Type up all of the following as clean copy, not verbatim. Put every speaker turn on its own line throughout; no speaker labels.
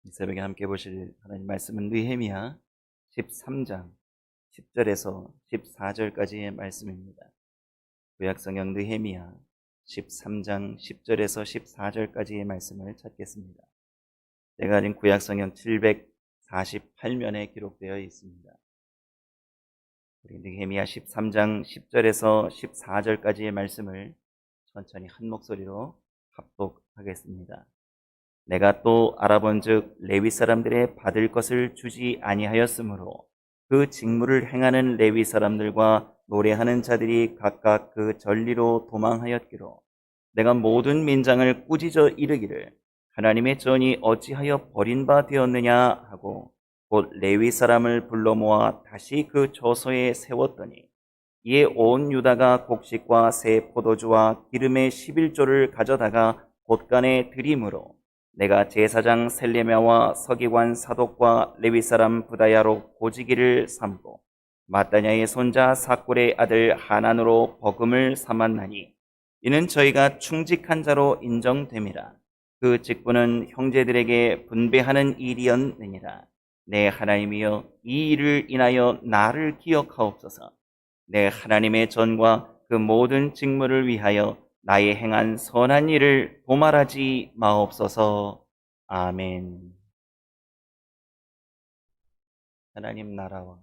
이 새벽에 함께 보실 하나님 말씀은 느헤미야 13장 10절에서 14절까지의 말씀입니다. 구약성경 느헤미야 13장 10절에서 14절까지의 말씀을 찾겠습니다. 제가 가진 구약성경 748면에 기록되어 있습니다. 우리 느헤미야 13장 10절에서 14절까지의 말씀을 천천히 한 목소리로 합독하겠습니다. 내가 또 알아본즉 레위 사람들의 받을 것을 주지 아니하였으므로 그 직무를 행하는 레위 사람들과 노래하는 자들이 각각 그 전리로 도망하였기로 내가 모든 민장을 꾸짖어 이르기를 하나님의 전이 어찌하여 버린 바 되었느냐 하고 곧 레위 사람을 불러 모아 다시 그 처소에 세웠더니 이에 온 유다가 곡식과 새 포도주와 기름의 11조를 가져다가 곳간에 들이므로 내가 제사장 셀레미야와 서기관 사독과 레위 사람 부다야로 고지기를 삼고 마따냐의 손자 사꿀의 아들 하난으로 버금을 삼았나니 이는 저희가 충직한 자로 인정됨이라. 그 직분은 형제들에게 분배하는 일이었느니라. 내 하나님이여 이 일을 인하여 나를 기억하옵소서. 내 하나님의 전과 그 모든 직무를 위하여 나의 행한 선한 일을 도말하지 마옵소서. 아멘. 하나님 나라와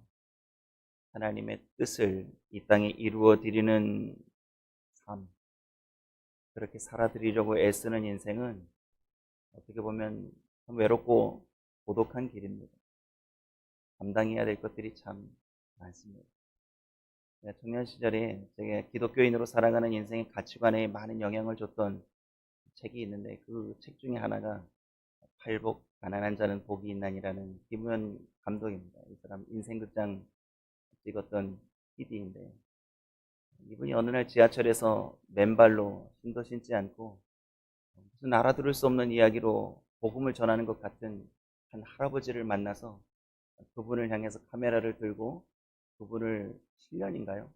하나님의 뜻을 이 땅에 이루어 드리는 삶, 그렇게 살아드리려고 애쓰는 인생은 어떻게 보면 참 외롭고 고독한 길입니다. 감당해야 될 것들이 참 많습니다. 청년 시절에 제가 기독교인으로 살아가는 인생의 가치관에 많은 영향을 줬던 책이 있는데 그 책 중에 하나가 팔복 가난한 자는 복이 있나니라는 김우현 감독입니다. 이 사람 인생극장 찍었던 PD인데 이분이 어느 날 지하철에서 맨발로 신도 신지 않고 무슨 알아들을 수 없는 이야기로 복음을 전하는 것 같은 한 할아버지를 만나서 그분을 향해서 카메라를 들고 그분을 7년인가요?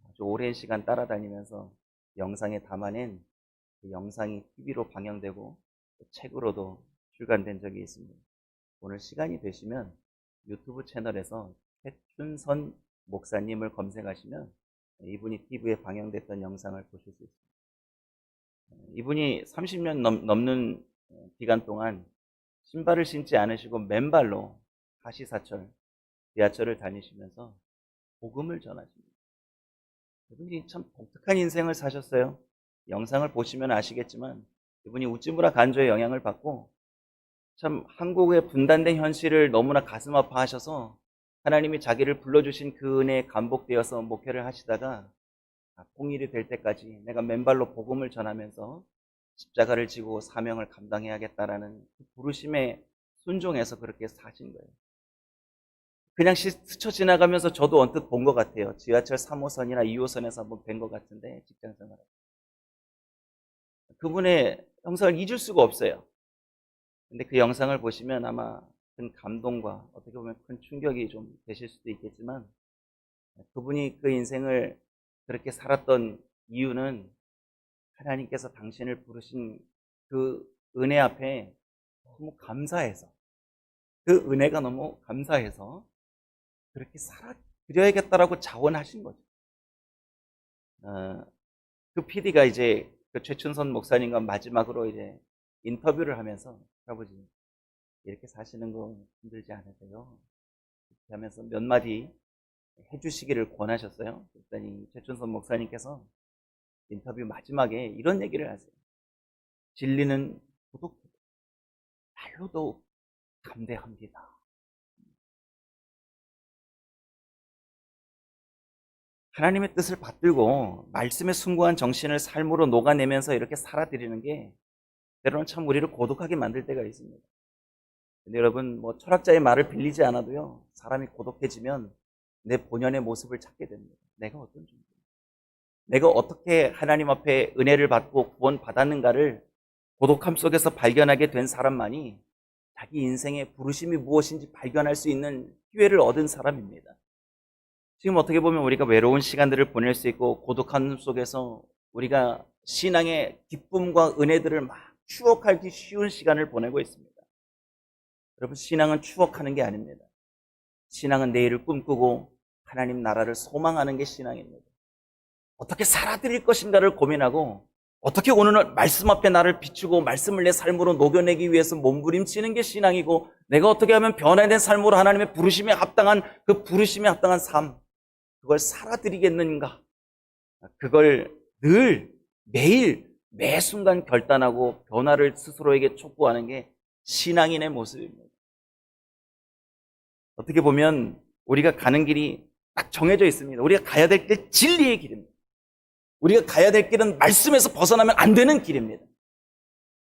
아주 오랜 시간 따라다니면서 영상에 담아낸 그 영상이 TV로 방영되고 책으로도 출간된 적이 있습니다. 오늘 시간이 되시면 유튜브 채널에서 최춘선 목사님을 검색하시면 이분이 TV에 방영됐던 영상을 보실 수 있습니다. 이분이 30년 넘는 기간 동안 신발을 신지 않으시고 맨발로 사시사철 지하철을 다니시면서 복음을 전하십니다. 이분이 참 독특한 인생을 사셨어요. 영상을 보시면 아시겠지만 이분이 우찌무라 간조의 영향을 받고 참 한국의 분단된 현실을 너무나 가슴 아파하셔서 하나님이 자기를 불러주신 그 은혜에 감복되어서 목회를 하시다가 통일이 될 때까지 내가 맨발로 복음을 전하면서 십자가를 지고 사명을 감당해야겠다라는 그 부르심에 순종해서 그렇게 사신 거예요. 그냥 스쳐 지나가면서 저도 언뜻 본 것 같아요. 지하철 3호선이나 2호선에서 한번 뵌 것 같은데 직장생활. 그분의 영상을 잊을 수가 없어요. 근데 그 영상을 보시면 아마 큰 감동과 어떻게 보면 큰 충격이 좀 되실 수도 있겠지만 그분이 그 인생을 그렇게 살았던 이유는 하나님께서 당신을 부르신 그 은혜 앞에 너무 감사해서 그 은혜가 너무 감사해서 그렇게 살아드려야겠다라고 자원하신 거죠. 그 PD가 이제 그 최춘선 목사님과 마지막으로 이제 인터뷰를 하면서 아버지 이렇게 사시는 거 힘들지 않으세요? 이렇게 하면서 몇 마디 해주시기를 권하셨어요. 그랬더니 최춘선 목사님께서 인터뷰 마지막에 이런 얘기를 하세요. 진리는 고독해도 말로도 담대합니다. 하나님의 뜻을 받들고 말씀에 순고한 정신을 삶으로 녹아내면서 이렇게 살아드리는 게 때로는 참 우리를 고독하게 만들 때가 있습니다. 근데 여러분 뭐 철학자의 말을 빌리지 않아도요. 사람이 고독해지면 내 본연의 모습을 찾게 됩니다. 내가 어떤 존재, 내가 어떻게 하나님 앞에 은혜를 받고 구원받았는가를 고독함 속에서 발견하게 된 사람만이 자기 인생의 부르심이 무엇인지 발견할 수 있는 기회를 얻은 사람입니다. 지금 어떻게 보면 우리가 외로운 시간들을 보낼 수 있고 고독함 속에서 우리가 신앙의 기쁨과 은혜들을 막 추억하기 쉬운 시간을 보내고 있습니다. 여러분, 신앙은 추억하는 게 아닙니다. 신앙은 내일을 꿈꾸고 하나님 나라를 소망하는 게 신앙입니다. 어떻게 살아드릴 것인가를 고민하고 어떻게 오늘 말씀 앞에 나를 비추고 말씀을 내 삶으로 녹여내기 위해서 몸부림치는 게 신앙이고, 내가 어떻게 하면 변화된 삶으로 하나님의 부르심에 합당한 그 부르심에 합당한 삶, 그걸 살아드리겠는가, 그걸 늘 매일 매 순간 결단하고 변화를 스스로에게 촉구하는 게 신앙인의 모습입니다. 어떻게 보면 우리가 가는 길이 딱 정해져 있습니다. 우리가 가야 될 길, 진리의 길입니다. 우리가 가야 될 길은 말씀에서 벗어나면 안 되는 길입니다.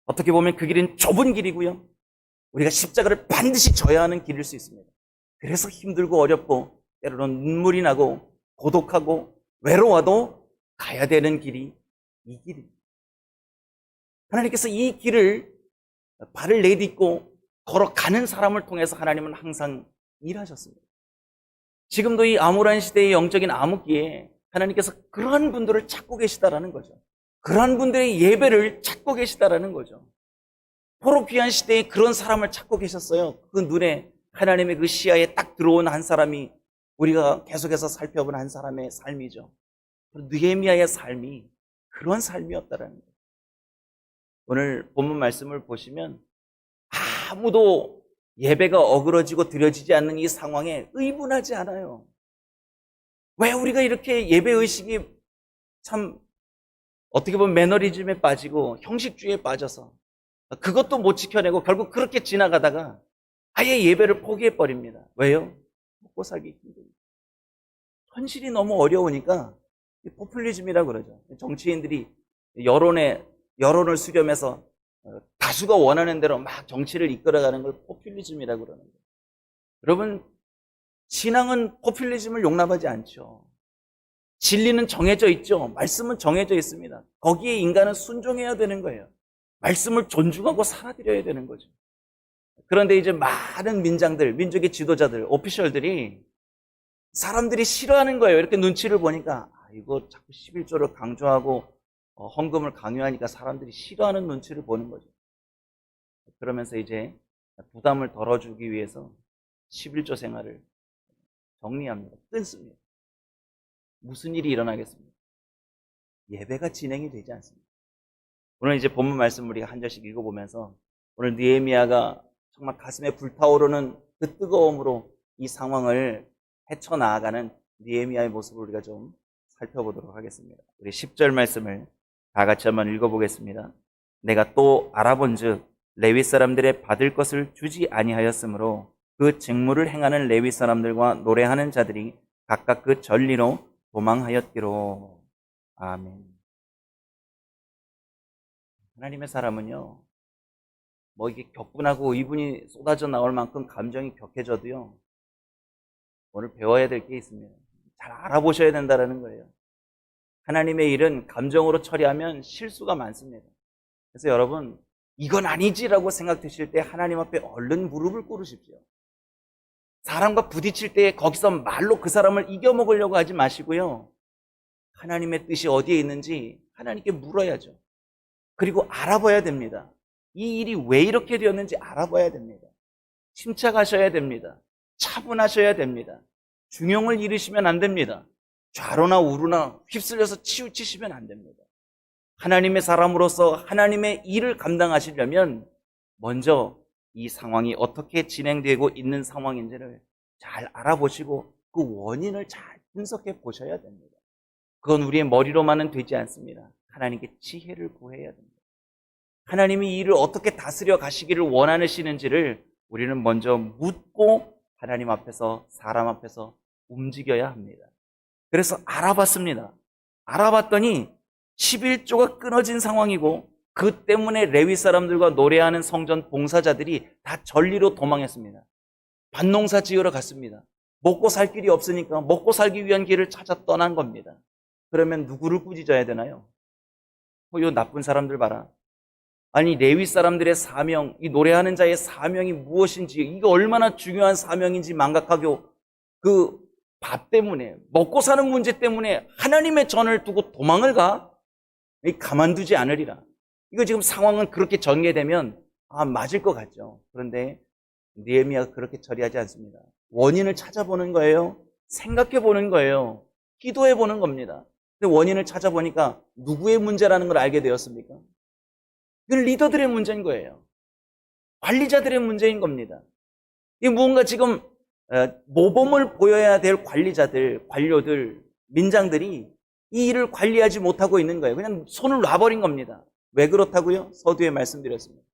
어떻게 보면 그 길은 좁은 길이고요, 우리가 십자가를 반드시 져야 하는 길일 수 있습니다. 그래서 힘들고 어렵고 때로는 눈물이 나고 고독하고 외로워도 가야 되는 길이 이 길입니다. 하나님께서 이 길을 발을 내딛고 걸어가는 사람을 통해서 하나님은 항상 일하셨습니다. 지금도 이 암울한 시대의 영적인 암흑기에 하나님께서 그러한 분들을 찾고 계시다라는 거죠. 그러한 분들의 예배를 찾고 계시다라는 거죠. 포로 귀한 시대에 그런 사람을 찾고 계셨어요. 그 눈에, 하나님의 그 시야에 딱 들어온 한 사람이 우리가 계속해서 살펴본 한 사람의 삶이죠. 느헤미야의 삶이 그런 삶이었다라는 거예요. 오늘 본문 말씀을 보시면 아무도 예배가 어그러지고 드려지지 않는 이 상황에 의분하지 않아요. 왜 우리가 이렇게 예배의식이 참 어떻게 보면 매너리즘에 빠지고 형식주의에 빠져서 그것도 못 지켜내고 결국 그렇게 지나가다가 아예 예배를 포기해버립니다. 왜요? 먹고 살기 힘듭니다. 현실이 너무 어려우니까 포퓰리즘이라고 그러죠. 정치인들이 여론을 수렴해서 다수가 원하는 대로 막 정치를 이끌어가는 걸 포퓰리즘이라고 그러는 거예요. 여러분, 신앙은 포퓰리즘을 용납하지 않죠. 진리는 정해져 있죠. 말씀은 정해져 있습니다. 거기에 인간은 순종해야 되는 거예요. 말씀을 존중하고 살아드려야 되는 거죠. 그런데 이제 많은 민족의 지도자들, 오피셜들이 사람들이 싫어하는 거예요. 이렇게 눈치를 보니까 이거 자꾸 11조를 강조하고 헌금을 강요하니까 사람들이 싫어하는 눈치를 보는 거죠. 그러면서 이제 부담을 덜어주기 위해서 11조 생활을 정리합니다. 끊습니다. 무슨 일이 일어나겠습니까? 예배가 진행이 되지 않습니다. 오늘 이제 본문 말씀 우리가 한 절씩 읽어보면서 오늘 느헤미야가 정말 가슴에 불타오르는 그 뜨거움으로 이 상황을 헤쳐나아가는 느헤미야의 모습을 우리가 좀 살펴보도록 하겠습니다. 우리 10절 말씀을 다 같이 한번 읽어보겠습니다. 내가 또 알아본즉 레위 사람들의 받을 것을 주지 아니하였으므로 그 직무를 행하는 레위 사람들과 노래하는 자들이 각각 그 전리로 도망하였기로. 아멘. 하나님의 사람은요, 이게 격분하고 의분이 쏟아져 나올 만큼 감정이 격해져도요, 오늘 배워야 될 게 있습니다. 잘 알아보셔야 된다는 거예요. 하나님의 일은 감정으로 처리하면 실수가 많습니다. 그래서 여러분, 이건 아니지라고 생각되실 때 하나님 앞에 얼른 무릎을 꿇으십시오. 사람과 부딪힐 때 거기서 말로 그 사람을 이겨먹으려고 하지 마시고요, 하나님의 뜻이 어디에 있는지 하나님께 물어야죠. 그리고 알아봐야 됩니다. 이 일이 왜 이렇게 되었는지 알아봐야 됩니다. 침착하셔야 됩니다. 차분하셔야 됩니다. 중용을 잃으시면 안 됩니다. 좌로나 우로나 휩쓸려서 치우치시면 안 됩니다. 하나님의 사람으로서 하나님의 일을 감당하시려면 먼저 이 상황이 어떻게 진행되고 있는 상황인지를 잘 알아보시고 그 원인을 잘 분석해 보셔야 됩니다. 그건 우리의 머리로만은 되지 않습니다. 하나님께 지혜를 구해야 됩니다. 하나님이 이 일을 어떻게 다스려 가시기를 원하시는지를 우리는 먼저 묻고 하나님 앞에서, 사람 앞에서 움직여야 합니다. 그래서 알아봤습니다. 알아봤더니 11조가 끊어진 상황이고 그 때문에 레위 사람들과 노래하는 성전 봉사자들이 다 전리로 도망했습니다. 밭농사 지으러 갔습니다. 먹고 살 길이 없으니까 먹고 살기 위한 길을 찾아 떠난 겁니다. 그러면 누구를 꾸짖어야 되나요? 요 나쁜 사람들 봐라. 아니, 레위 사람들의 사명, 이 노래하는 자의 사명이 무엇인지, 이게 얼마나 중요한 사명인지 망각하고 그 밥 때문에, 먹고 사는 문제 때문에 하나님의 전을 두고 도망을 가? 가만두지 않으리라. 이거 지금 상황은 그렇게 전개되면 맞을 것 같죠. 그런데 느헤미야가 그렇게 처리하지 않습니다. 원인을 찾아보는 거예요. 생각해 보는 거예요. 기도해 보는 겁니다. 근데 원인을 찾아보니까 누구의 문제라는 걸 알게 되었습니까? 이건 리더들의 문제인 거예요. 관리자들의 문제인 겁니다. 이 무언가 지금 모범을 보여야 될 관리자들, 관료들, 민장들이 이 일을 관리하지 못하고 있는 거예요. 그냥 손을 놔버린 겁니다. 왜 그렇다고요? 서두에 말씀드렸습니다.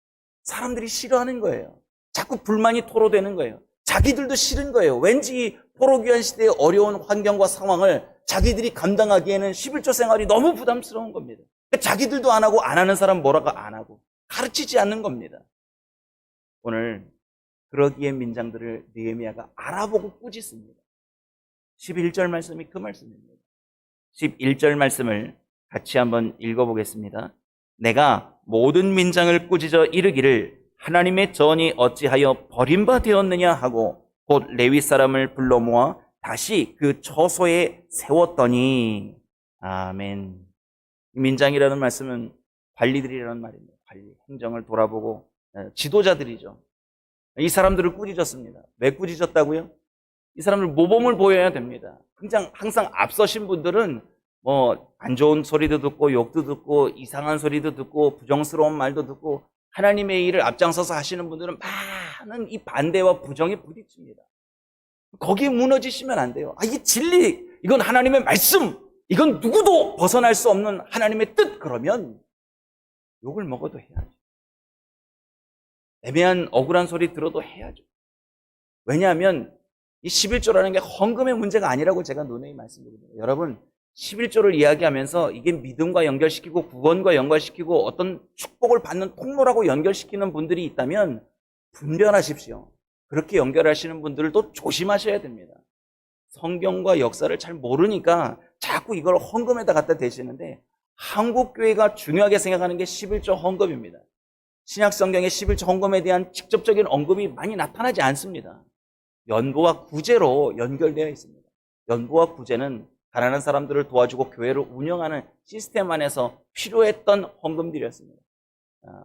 사람들이 싫어하는 거예요. 자꾸 불만이 토로되는 거예요. 자기들도 싫은 거예요. 왠지 포로기한 시대의 어려운 환경과 상황을 자기들이 감당하기에는 11조 생활이 너무 부담스러운 겁니다. 자기들도 안 하고 안 하는 사람 뭐라고 안 하고 가르치지 않는 겁니다. 오늘 그러기에 민장들을 느헤미야가 알아보고 꾸짖습니다. 11절 말씀이 그 말씀입니다. 11절 말씀을 같이 한번 읽어보겠습니다. 내가 모든 민장을 꾸짖어 이르기를 하나님의 전이 어찌하여 버림바 되었느냐 하고 곧 레위 사람을 불러 모아 다시 그 처소에 세웠더니 아멘. 민장이라는 말씀은 관리들이라는 말입니다. 관리, 행정을 돌아보고 지도자들이죠. 이 사람들을 꾸짖었습니다. 왜 꾸짖었다고요? 이 사람들 모범을 보여야 됩니다. 항상 앞서신 분들은 안 좋은 소리도 듣고 욕도 듣고 이상한 소리도 듣고 부정스러운 말도 듣고 하나님의 일을 앞장서서 하시는 분들은 많은 이 반대와 부정에 부딪힙니다. 거기에 무너지시면 안 돼요. 이 진리, 이건 하나님의 말씀, 이건 누구도 벗어날 수 없는 하나님의 뜻, 그러면 욕을 먹어도 해야죠. 애매한 억울한 소리 들어도 해야죠. 왜냐하면 이 11조라는 게 헌금의 문제가 아니라고 제가 누누이 말씀드립니다. 여러분, 11조를 이야기하면서 이게 믿음과 연결시키고 구원과 연결시키고 어떤 축복을 받는 통로라고 연결시키는 분들이 있다면 분별하십시오. 그렇게 연결하시는 분들도 조심하셔야 됩니다. 성경과 역사를 잘 모르니까 자꾸 이걸 헌금에다 갖다 대시는데 한국교회가 중요하게 생각하는 게 11조 헌금입니다. 신약성경에 11조 헌금에 대한 직접적인 언급이 많이 나타나지 않습니다. 연보와 구제로 연결되어 있습니다. 연보와 구제는 가난한 사람들을 도와주고 교회를 운영하는 시스템 안에서 필요했던 헌금들이었습니다.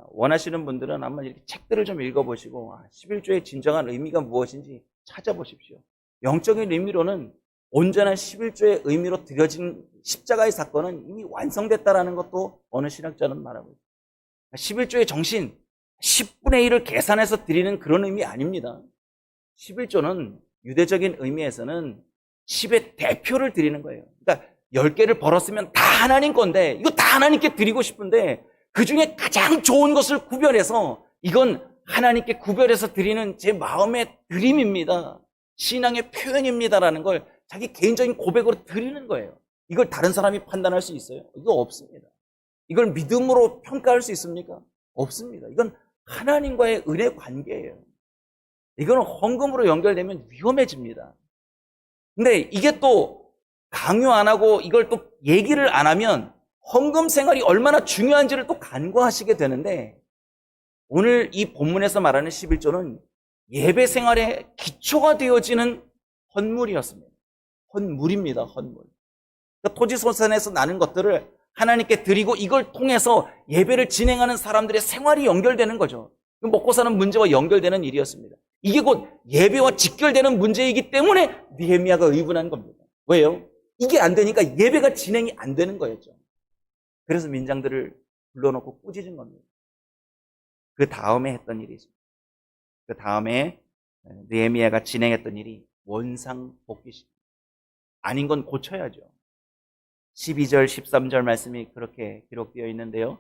원하시는 분들은 한번 이렇게 책들을 좀 읽어보시고 11조의 진정한 의미가 무엇인지 찾아보십시오. 영적인 의미로는 온전한 11조의 의미로 드려진 십자가의 사건은 이미 완성됐다라는 것도 어느 신학자는 말하고 있습니다. 11조의 정신, 10분의 1을 계산해서 드리는 그런 의미 아닙니다. 11조는 유대적인 의미에서는 10의 대표를 드리는 거예요. 그러니까 10개를 벌었으면 다 하나님 건데 이거 다 하나님께 드리고 싶은데 그 중에 가장 좋은 것을 구별해서 이건 하나님께 구별해서 드리는 제 마음의 드림입니다. 신앙의 표현입니다라는 걸 자기 개인적인 고백으로 드리는 거예요. 이걸 다른 사람이 판단할 수 있어요? 이거 없습니다. 이걸 믿음으로 평가할 수 있습니까? 없습니다. 이건 하나님과의 은혜 관계예요. 이거는 헌금으로 연결되면 위험해집니다. 근데 이게 또 강요 안 하고 이걸 또 얘기를 안 하면 헌금 생활이 얼마나 중요한지를 또 간과하시게 되는데 오늘 이 본문에서 말하는 11조는 예배 생활의 기초가 되어지는 헌물이었습니다. 헌물입니다. 헌물. 그러니까 토지소산에서 나는 것들을 하나님께 드리고 이걸 통해서 예배를 진행하는 사람들의 생활이 연결되는 거죠. 먹고 사는 문제와 연결되는 일이었습니다. 이게 곧 예배와 직결되는 문제이기 때문에 느헤미야가 의분한 겁니다. 왜요? 이게 안 되니까 예배가 진행이 안 되는 거였죠. 그래서 민장들을 불러놓고 꾸짖은 겁니다. 그 다음에 했던 일이 있습니다. 그 다음에 느헤미야가 진행했던 일이 원상복귀식. 아닌 건 고쳐야죠. 12절, 13절 말씀이 그렇게 기록되어 있는데요.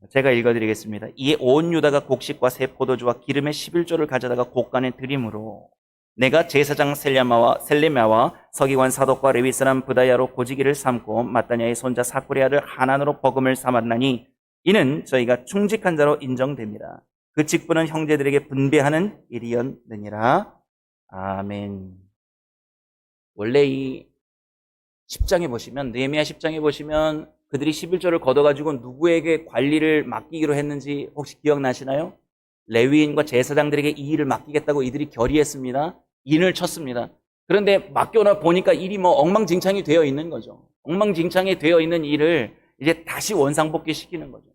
제가 읽어드리겠습니다. 이에 온 유다가 곡식과 새 포도주와 기름의 11조를 가져다가 곡간에 드림으로 내가 제사장 셀레마와 서기관 사독과 레위 사람 부다야로 고지기를 삼고 마따냐의 손자 사쿠리 아들 하난으로 버금을 삼았나니 이는 저희가 충직한 자로 인정됩니다. 그 직분은 형제들에게 분배하는 일이었느니라. 아멘. 원래 이 10장에 보시면 느헤미야 10장에 보시면 그들이 11조를 걷어가지고 누구에게 관리를 맡기기로 했는지 혹시 기억나시나요? 레위인과 제사장들에게 이 일을 맡기겠다고 이들이 결의했습니다. 인을 쳤습니다. 그런데 맡겨나 보니까 일이 엉망진창이 되어 있는 거죠. 엉망진창이 되어 있는 일을 이제 다시 원상복귀 시키는 거죠.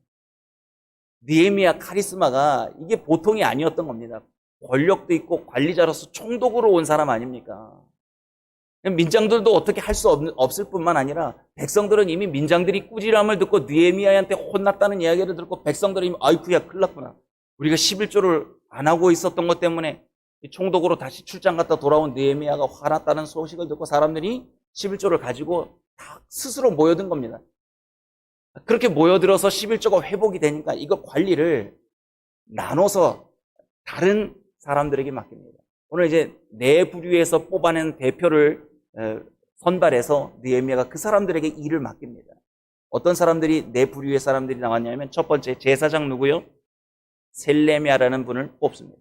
느헤미야 카리스마가 이게 보통이 아니었던 겁니다. 권력도 있고 관리자로서 총독으로 온 사람 아닙니까? 민장들도 어떻게 할 수 없을 뿐만 아니라 백성들은 이미 민장들이 꾸지람을 듣고 느헤미야한테 혼났다는 이야기를 듣고 백성들은 이미 아이쿠야 큰일 났구나. 우리가 11조를 안 하고 있었던 것 때문에 총독으로 다시 출장 갔다 돌아온 느헤미야가 화났다는 소식을 듣고 사람들이 11조를 가지고 다 스스로 모여든 겁니다. 그렇게 모여들어서 11조가 회복이 되니까 이거 관리를 나눠서 다른 사람들에게 맡깁니다. 오늘 이제 네 부류에서 뽑아낸 대표를 선발해서 느헤미야가 그 사람들에게 일을 맡깁니다. 어떤 사람들이 네 부류의 사람들이 나왔냐면 첫 번째 제사장 누구요? 셀레미야라는 분을 뽑습니다.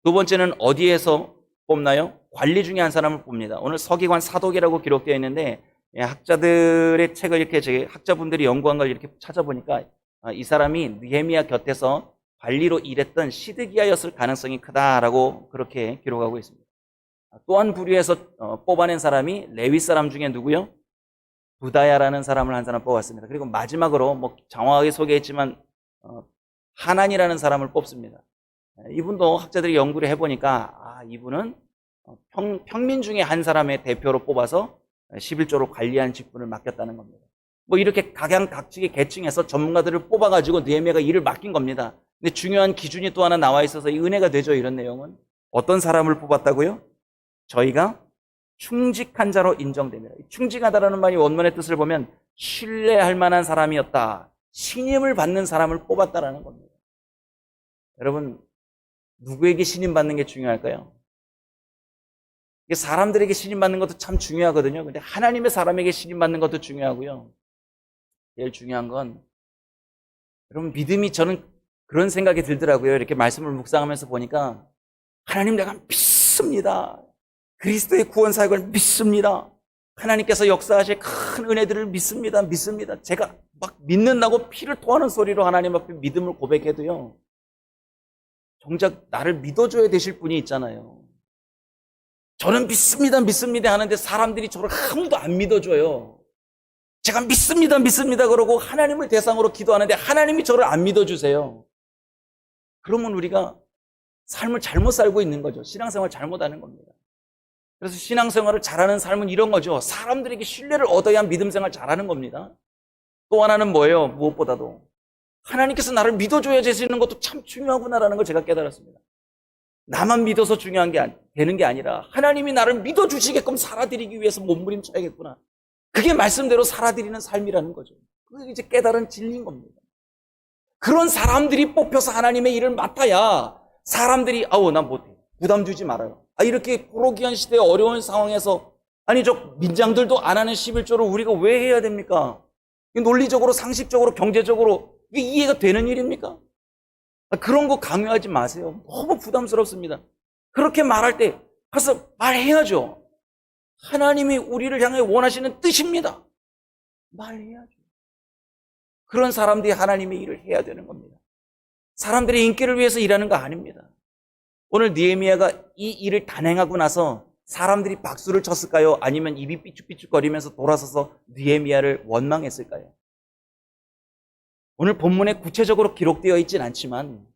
두 번째는 어디에서 뽑나요? 관리 중에 한 사람을 뽑니다. 오늘 서기관 사독이라고 기록되어 있는데 학자들의 책을 이렇게 학자분들이 연구한 걸 이렇게 찾아보니까 이 사람이 느헤미야 곁에서 관리로 일했던 시드기야였을 가능성이 크다라고 그렇게 기록하고 있습니다. 또 한 부류에서 뽑아낸 사람이 레위 사람 중에 누구요? 부다야라는 사람을 한 사람 뽑았습니다. 그리고 마지막으로 뭐 장황하게 소개했지만 하난이라는 사람을 뽑습니다. 이분도 학자들이 연구를 해보니까 이분은 평민 중에 한 사람의 대표로 뽑아서 11조로 관리한 직분을 맡겼다는 겁니다. 뭐 이렇게 각양각색의 계층에서 전문가들을 뽑아가지고 느헤미야가 일을 맡긴 겁니다. 근데 중요한 기준이 또 하나 나와 있어서 이 은혜가 되죠. 이런 내용은 어떤 사람을 뽑았다고요? 저희가 충직한 자로 인정됩니다. 충직하다라는 말이 원문의 뜻을 보면 신뢰할 만한 사람이었다, 신임을 받는 사람을 뽑았다라는 겁니다. 여러분, 누구에게 신임 받는 게 중요할까요? 사람들에게 신임 받는 것도 참 중요하거든요. 근데 하나님의 사람에게 신임 받는 것도 중요하고요. 제일 중요한 건 여러분 믿음이, 저는 그런 생각이 들더라고요. 이렇게 말씀을 묵상하면서 보니까 하나님 내가 믿습니다. 그리스도의 구원 사역을 믿습니다. 하나님께서 역사하실 큰 은혜들을 믿습니다. 제가 막 믿는다고 피를 토하는 소리로 하나님 앞에 믿음을 고백해도요, 정작 나를 믿어줘야 되실 분이 있잖아요. 저는 믿습니다 하는데 사람들이 저를 아무도 안 믿어줘요. 제가 믿습니다 그러고 하나님을 대상으로 기도하는데 하나님이 저를 안 믿어주세요. 그러면 우리가 삶을 잘못 살고 있는 거죠. 신앙생활 잘못하는 겁니다. 그래서 신앙생활을 잘하는 삶은 이런 거죠. 사람들에게 신뢰를 얻어야 믿음생활 잘하는 겁니다. 또 하나는 뭐예요? 무엇보다도 하나님께서 나를 믿어줘야 되시는 것도 참 중요하구나라는 걸 제가 깨달았습니다. 나만 믿어서 중요한 게 되는 게 아니라 하나님이 나를 믿어주시게끔 살아드리기 위해서 몸부림쳐야겠구나. 그게 말씀대로 살아드리는 삶이라는 거죠. 그게 이제 깨달은 진리인 겁니다. 그런 사람들이 뽑혀서 하나님의 일을 맡아야 사람들이 난 못해, 부담 주지 말아요. 이렇게 포로기한 시대의 어려운 상황에서 저 민장들도 안 하는 11조를 우리가 왜 해야 됩니까? 논리적으로, 상식적으로, 경제적으로 이게 이해가 되는 일입니까? 그런 거 강요하지 마세요. 너무 부담스럽습니다. 그렇게 말할 때 가서 말해야죠. 하나님이 우리를 향해 원하시는 뜻입니다. 말해야죠. 그런 사람들이 하나님의 일을 해야 되는 겁니다. 사람들의 인기를 위해서 일하는 거 아닙니다. 오늘 느헤미야가 이 일을 단행하고 나서 사람들이 박수를 쳤을까요? 아니면 입이 삐죽삐죽거리면서 돌아서서 느헤미야를 원망했을까요? 오늘 본문에 구체적으로 기록되어 있진 않지만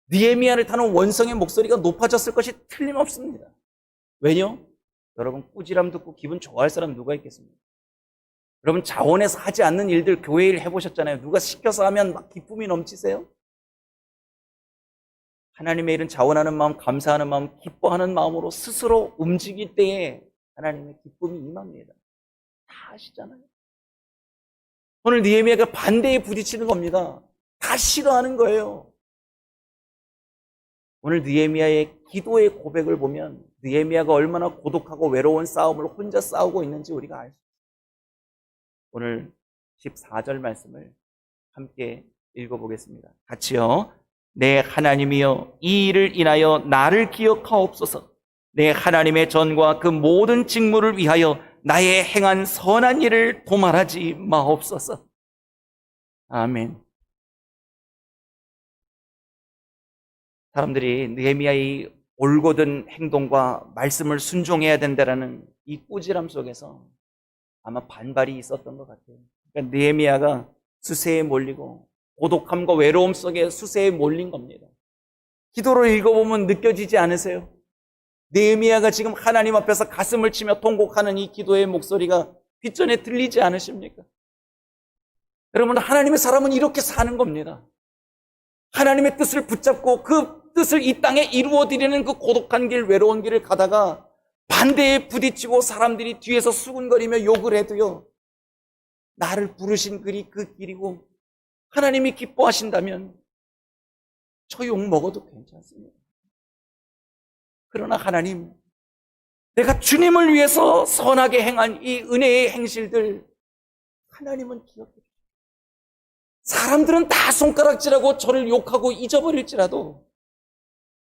느헤미야를 타는 원성의 목소리가 높아졌을 것이 틀림없습니다. 왜요? 여러분, 꾸지람 듣고 기분 좋아할 사람 누가 있겠습니까? 여러분, 자원해서 하지 않는 일들 교회 일 해보셨잖아요. 누가 시켜서 하면 막 기쁨이 넘치세요? 하나님의 일은 자원하는 마음, 감사하는 마음, 기뻐하는 마음으로 스스로 움직일 때에 하나님의 기쁨이 임합니다. 다 아시잖아요. 오늘 느헤미야가 반대에 부딪히는 겁니다. 다 싫어하는 거예요. 오늘 느헤미야의 기도의 고백을 보면 느헤미야가 얼마나 고독하고 외로운 싸움을 혼자 싸우고 있는지 우리가 알 수 있습니다. 오늘 14절 말씀을 함께 읽어보겠습니다. 같이요. 내 하나님이여, 이 일을 인하여 나를 기억하옵소서. 내 하나님의 전과 그 모든 직무를 위하여 나의 행한 선한 일을 도말하지 마옵소서. 아멘. 사람들이 느헤미야의 올곧은 행동과 말씀을 순종해야 된다라는 이 꾸지람 속에서 아마 반발이 있었던 것 같아요. 그러니까 느헤미야가 수세에 몰리고 고독함과 외로움 속에 수세에 몰린 겁니다. 기도를 읽어보면 느껴지지 않으세요? 느헤미야가 지금 하나님 앞에서 가슴을 치며 통곡하는 이 기도의 목소리가 귓전에 들리지 않으십니까? 여러분, 하나님의 사람은 이렇게 사는 겁니다. 하나님의 뜻을 붙잡고 그 뜻을 이 땅에 이루어드리는 그 고독한 길, 외로운 길을 가다가 반대에 부딪히고 사람들이 뒤에서 수군거리며 욕을 해도요, 나를 부르신 길이 그 길이고 하나님이 기뻐하신다면 저 욕 먹어도 괜찮습니다. 그러나 하나님, 내가 주님을 위해서 선하게 행한 이 은혜의 행실들, 하나님은 기억해 주십시오. 사람들은 다 손가락질하고 저를 욕하고 잊어버릴지라도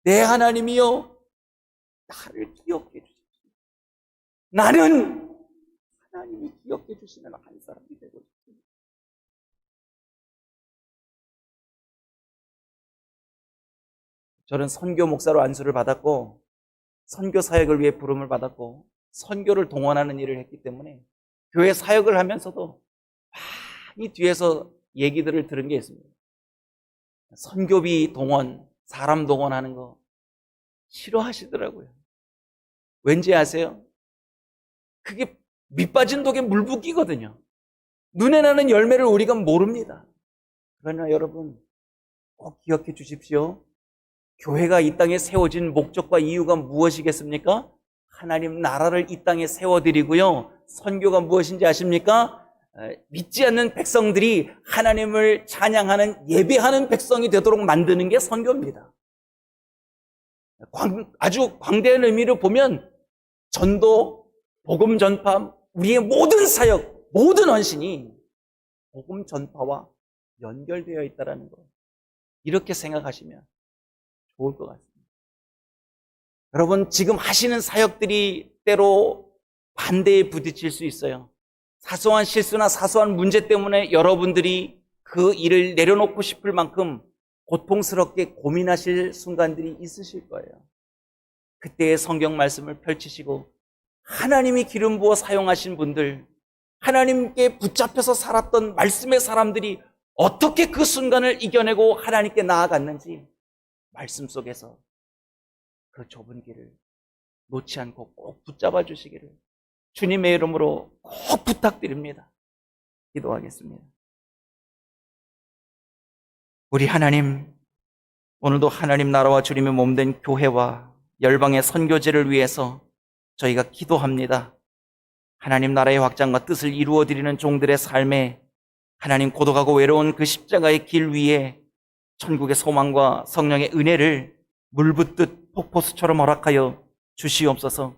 내 하나님이여, 나를 기억해 주십시오. 나는 하나님이 기억해 주시는 한 사람이 되고 싶습니다. 저는 선교 목사로 안수를 받았고 선교 사역을 위해 부름을 받았고 선교를 동원하는 일을 했기 때문에 교회 사역을 하면서도 많이 뒤에서 얘기들을 들은 게 있습니다. 선교비 동원, 사람 동원하는 거 싫어하시더라고요. 왠지 아세요? 그게 밑빠진 독에 물 붓기거든요. 눈에 나는 열매를 우리가 모릅니다. 그러나 여러분, 꼭 기억해 주십시오. 교회가 이 땅에 세워진 목적과 이유가 무엇이겠습니까? 하나님 나라를 이 땅에 세워드리고요. 선교가 무엇인지 아십니까? 믿지 않는 백성들이 하나님을 찬양하는, 예배하는 백성이 되도록 만드는 게 선교입니다. 아주 광대한 의미로 보면 전도, 복음 전파, 우리의 모든 사역, 모든 헌신이 복음 전파와 연결되어 있다는 거, 이렇게 생각하시면 좋을 것 같습니다. 여러분, 지금 하시는 사역들이 때로 반대에 부딪힐 수 있어요. 사소한 실수나 사소한 문제 때문에 여러분들이 그 일을 내려놓고 싶을 만큼 고통스럽게 고민하실 순간들이 있으실 거예요. 그때의 성경 말씀을 펼치시고 하나님이 기름 부어 사용하신 분들, 하나님께 붙잡혀서 살았던 말씀의 사람들이 어떻게 그 순간을 이겨내고 하나님께 나아갔는지 말씀 속에서 그 좁은 길을 놓지 않고 꼭 붙잡아 주시기를 주님의 이름으로 꼭 부탁드립니다. 기도하겠습니다. 우리 하나님, 오늘도 하나님 나라와 주님의 몸된 교회와 열방의 선교제를 위해서 저희가 기도합니다. 하나님 나라의 확장과 뜻을 이루어드리는 종들의 삶에 하나님 고독하고 외로운 그 십자가의 길 위에 천국의 소망과 성령의 은혜를 물붓듯 폭포수처럼 허락하여 주시옵소서.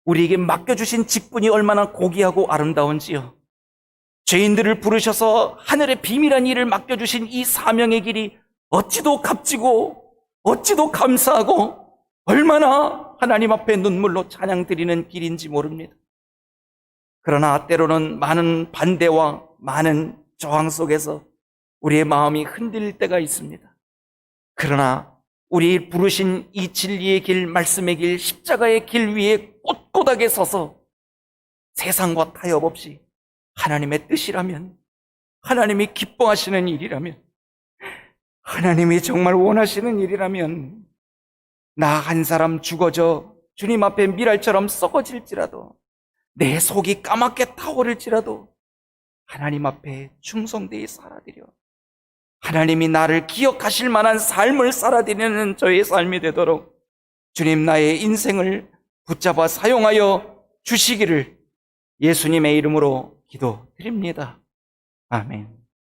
우리에게 맡겨주신 직분이 얼마나 고귀하고 아름다운지요. 죄인들을 부르셔서 하늘의 비밀한 일을 맡겨주신 이 사명의 길이 어찌도 값지고 어찌도 감사하고 얼마나 하나님 앞에 눈물로 찬양드리는 길인지 모릅니다. 그러나 때로는 많은 반대와 많은 저항 속에서 우리의 마음이 흔들릴 때가 있습니다. 그러나 우리 부르신 이 진리의 길, 말씀의 길, 십자가의 길 위에 꼿꼿하게 서서 세상과 타협 없이 하나님의 뜻이라면, 하나님이 기뻐하시는 일이라면, 하나님이 정말 원하시는 일이라면 나 한 사람 죽어져 주님 앞에 밀알처럼 썩어질지라도, 내 속이 까맣게 타오를지라도 하나님 앞에 충성되이 살아드려 하나님이 나를 기억하실 만한 삶을 살아드리는 저의 삶이 되도록 주님 나의 인생을 붙잡아 사용하여 주시기를 예수님의 이름으로 기도드립니다. 아멘.